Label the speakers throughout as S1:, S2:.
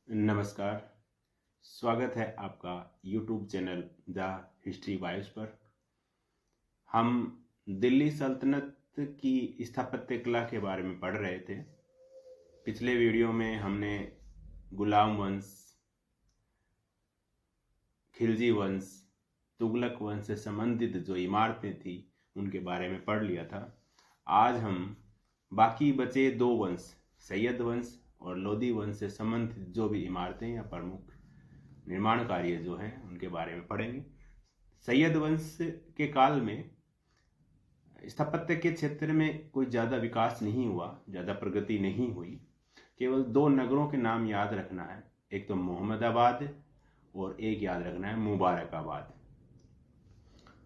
S1: नमस्कार। स्वागत है आपका YouTube channel the history vibes पर। हम दिल्ली सल्तनत की स्थापत्य कला के बारे में पढ़ रहे थे। पिछले वीडियो में हमने गुलाम वंश, खिलजी वंश, तुगलक वंश से संबंधित जो इमारतें थी उनके बारे में पढ़ लिया था। आज हम बाकी बचे दो वंश, सैयद वंश और लोदी वंश से संबंधित जो भी इमारतें या प्रमुख निर्माण कार्य जो हैं उनके बारे में पढ़ेंगे। सैयद वंश के काल में स्थापत्य के क्षेत्र में कोई ज़्यादा विकास नहीं हुआ, ज़्यादा प्रगति नहीं हुई। केवल दो नगरों के नाम याद रखना है, एक तो मोहम्मदाबाद और एक याद रखना है मुबारकाबाद।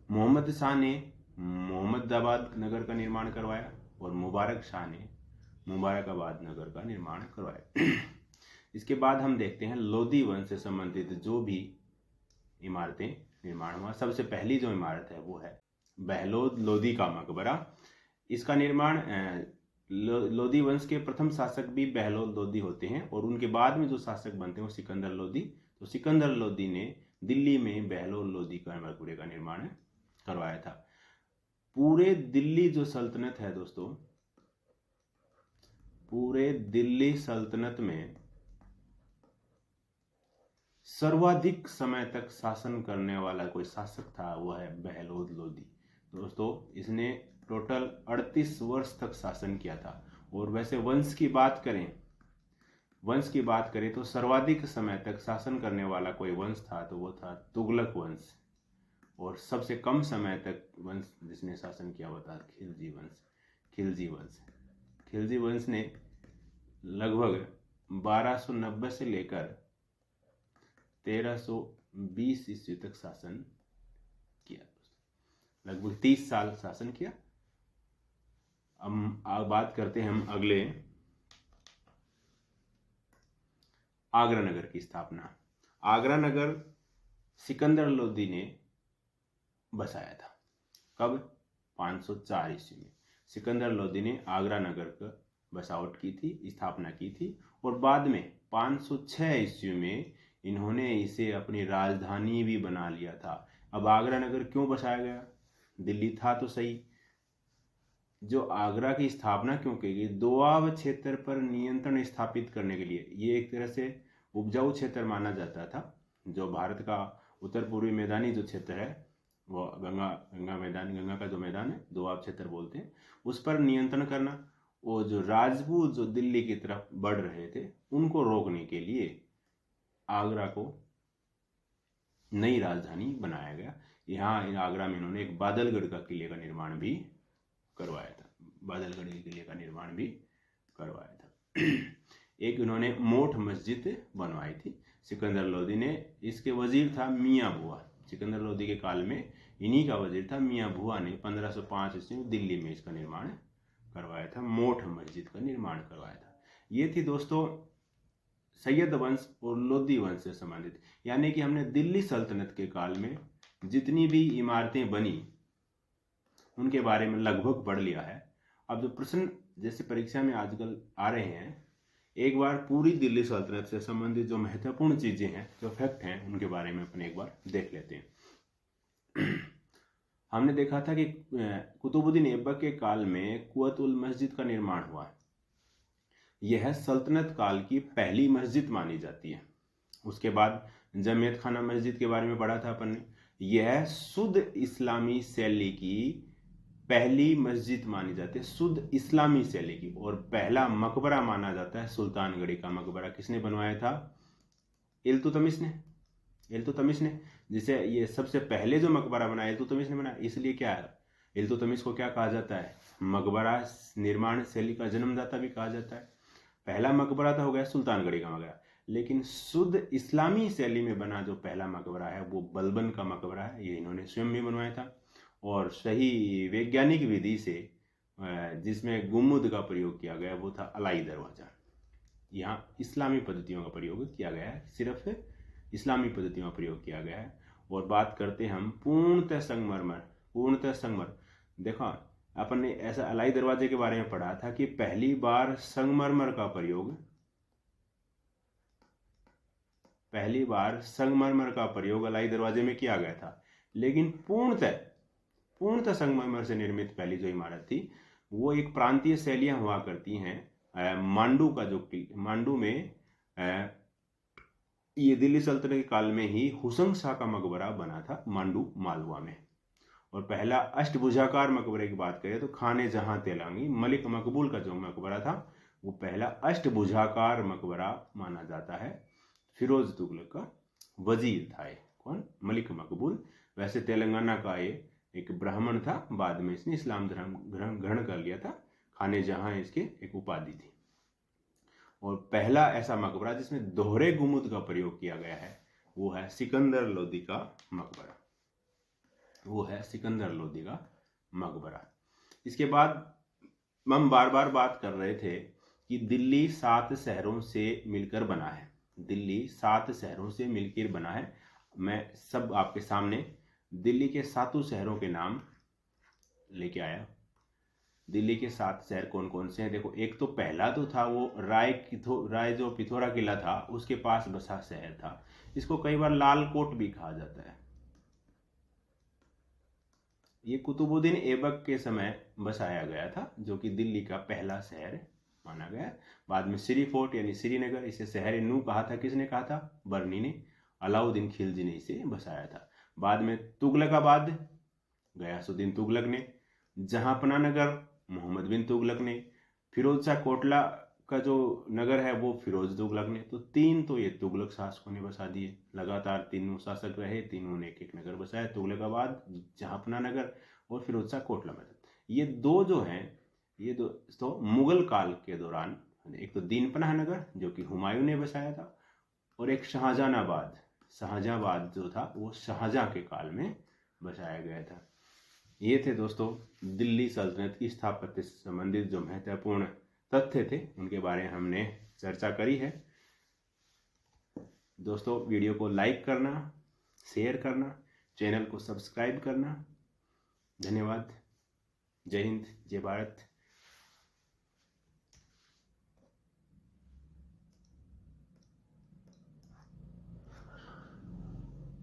S1: मोहम्मद शाह ने मोहम्मदाबाद नगर का निर्माण करवाया और मुबारक शाह ने मुबारकाबाद नगर का निर्माण करवाया। इसके बाद हम देखते हैं लोदी वंश से संबंधित जो भी इमारतें निर्माण हुआ। सबसे पहली जो इमारत है वो है बहलोद लोदी का मकबरा। इसका निर्माण लोदी वंश के प्रथम शासक भी बहलोद लोदी होते हैं और उनके बाद में जो शासक बनते हैं वो सिकंदर लोदी। तो सिकंदर लोदी ने दिल्ली में बहलोद लोदी का मकबरे का निर्माण करवाया था। पूरे दिल्ली जो सल्तनत है दोस्तों, पूरे दिल्ली सल्तनत में सर्वाधिक समय तक शासन करने वाला कोई शासक था, वो है बहलोद लोदी। दोस्तों इसने टोटल 38 वर्ष तक शासन किया था। और वैसे वंश की बात करें तो सर्वाधिक समय तक शासन करने वाला कोई वंश था तो वो था तुगलक वंश। और सबसे कम समय तक वंश जिसने शासन किया वो था खिलजी वंश ने लगभग 1290 से लेकर 1320 ईस्वी तक शासन किया। लगभग 30 साल शासन किया। अब बात करते हैं हम अगले आगरा नगर की स्थापना। आगरा नगर सिकंदर लोदी ने बसाया था। कब? 504 ईस्वी में सिकंदर लोदी ने आगरा नगर का बसावट की थी, स्थापना की थी। और बाद में 506 ईस्वी में इन्होंने इसे अपनी राजधानी भी बना लिया था। अब आगरा नगर क्यों बसाया गया? दिल्ली था तो सही। जो आगरा की स्थापना क्यों की गई? दोआब क्षेत्र पर नियंत्रण स्थापित करने के लिए। ये एक तरह से उपजाऊ क्षेत्र माना जाता था। जो भारत का उत्तर पूर्वी मैदानी जो क्षेत्र है वो गंगा का जो मैदान है, दोआब क्षेत्र बोलते हैं, उस पर नियंत्रण करना। वो जो राजपूत जो दिल्ली की तरफ बढ़ रहे थे उनको रोकने के लिए आगरा को नई राजधानी बनाया गया। यहाँ आगरा में इन्होंने एक बादलगढ़ का किले का निर्माण भी करवाया था। एक इन्होंने मोठ मस्जिद बनवाई थी सिकंदर लोदी ने। इसके वजीर था मियाँ भुआ। सिकंदर लोदी के काल में इन्हीं का वजीर था मियाँ भुआ ने 1505 ईस्वी में दिल्ली में इसका निर्माण करवाया था, मोठ मस्जिद का निर्माण करवाया था। ये थी दोस्तों सैयद वंश और लोदी वंश से संबंधित। यानी कि हमने दिल्ली सल्तनत के काल में जितनी भी इमारतें बनी उनके बारे में लगभग पढ़ लिया है। अब जो प्रश्न जैसे परीक्षा में आजकल आ रहे हैं, एक बार पूरी दिल्ली सल्तनत से संबंधित जो महत्वपूर्ण चीजें हैं, जो फैक्ट हैं, उनके बारे में अपने एक बार देख लेते हैं। हमने देखा था कि कुतुबुद्दीन ऐबक के काल में कुवत उल मस्जिद का निर्माण हुआ। यह सल्तनत काल की पहली मस्जिद मानी जाती है। उसके बाद जमियत खाना मस्जिद के बारे में पढ़ा था अपन ने। यह शुद्ध इस्लामी शैली की पहली मस्जिद मानी जाती है, शुद्ध इस्लामी शैली की। और पहला मकबरा माना जाता है सुल्तानगढ़ी का मकबरा। किसने बनवाया था? इल्तुतमिश ने। जिसे ये सबसे पहले जो मकबरा बना इल्तुतमिश ने बनाया। इसलिए क्या है, इल्तुतमिश को क्या कहा जाता है? मकबरा निर्माण शैली का जन्मदाता भी कहा जाता है। पहला मकबरा तो हो गया सुल्तानगढ़ी का मकबरा, लेकिन शुद्ध इस्लामी शैली में बना जो पहला मकबरा है वो बलबन का मकबरा है। ये इन्होंने स्वयं भी बनवाया था। और सही वैज्ञानिक विधि से जिसमें गुम्मुद का प्रयोग किया गया वो था अलाई दरवाजा। यहाँ इस्लामी पद्धतियों का प्रयोग किया गया है, सिर्फ इस्लामी पद्धतियों का प्रयोग किया गया है। और बात करते हैं हम पूर्णतः संगमरमर। देखो अपन ने ऐसा अलाई दरवाजे के बारे में पढ़ा था कि पहली बार संगमरमर का प्रयोग पहली बार संगमरमर का प्रयोग अलाई दरवाजे में किया गया था, लेकिन पूर्णतः संगमरमर से निर्मित पहली जो इमारत थी वो एक प्रांतीय शैलियां हुआ करती हैं। मांडू में ये दिल्ली सल्तनत के काल में ही हुसंग शाह का मकबरा बना था मांडू मालवा में। और पहला अष्टभुजाकार मकबरे की बात करें तो खाने जहां तेलांगी मलिक मकबूल का जो मकबरा था वो पहला अष्टभुजाकार मकबरा माना जाता है। फिरोज तुगलक का वजीर था ये, कौन? मलिक मकबूल। वैसे तेलंगाना का ये एक ब्राह्मण था, बाद में इसने इस्लाम धर्म ग्रहण कर लिया था। खाने जहां इसके एक उपाधि थी। और पहला ऐसा मकबरा जिसमें दोहरे गुमुद का प्रयोग किया गया है वो है सिकंदर लोदी का मकबरा। इसके बाद हम बार बार बात कर रहे थे कि दिल्ली 7 शहरों से मिलकर बना है। मैं सब आपके सामने दिल्ली के 7 शहरों के नाम लेके आया। दिल्ली के 7 शहर कौन कौन से हैं? देखो, एक तो पहला तो था वो राय जो पिथौरा किला था उसके पास बसा शहर था। इसको कई बार लालकोट भी कहा जाता है। ये कुतुबुद्दीन ऐबक के समय बसाया गया था, जो कि दिल्ली का पहला शहर माना गया। बाद में श्री फोर्ट यानी श्रीनगर, इसे शहर नू कहा था। किसने कहा था? बर्नी ने। अलाउद्दीन खिलजी ने इसे बसाया था। बाद में तुगलकाबाद, गयासुद्दीन तुगलक ने। जहांपना नगर, मोहम्मद बिन तुगलक ने। फिरोज शाह कोटला का जो नगर है वो फिरोज तुगलक ने। तो 3 तो ये तुगलक शासकों ने बसा दिए। लगातार 3 शासक रहे, तीनों ने एक नगर बसाया, तुगलकाबाद, जहांपना नगर और फिरोज शाह कोटला। ये 2 जो हैं, ये दोस्तों मुगल काल के दौरान, एक तो दीनपनाह नगर जो कि हुमायूं ने बसाया था, और एक शाहजहांबाद जो था वो शाहजहां के काल में बसाया गया था। ये थे दोस्तों दिल्ली सल्तनत की स्थापत्य से संबंधित जो महत्वपूर्ण तथ्य थे, उनके बारे में हमने चर्चा करी है। दोस्तों, वीडियो को लाइक करना, शेयर करना, चैनल को सब्सक्राइब करना। धन्यवाद। जय हिंद, जय भारत।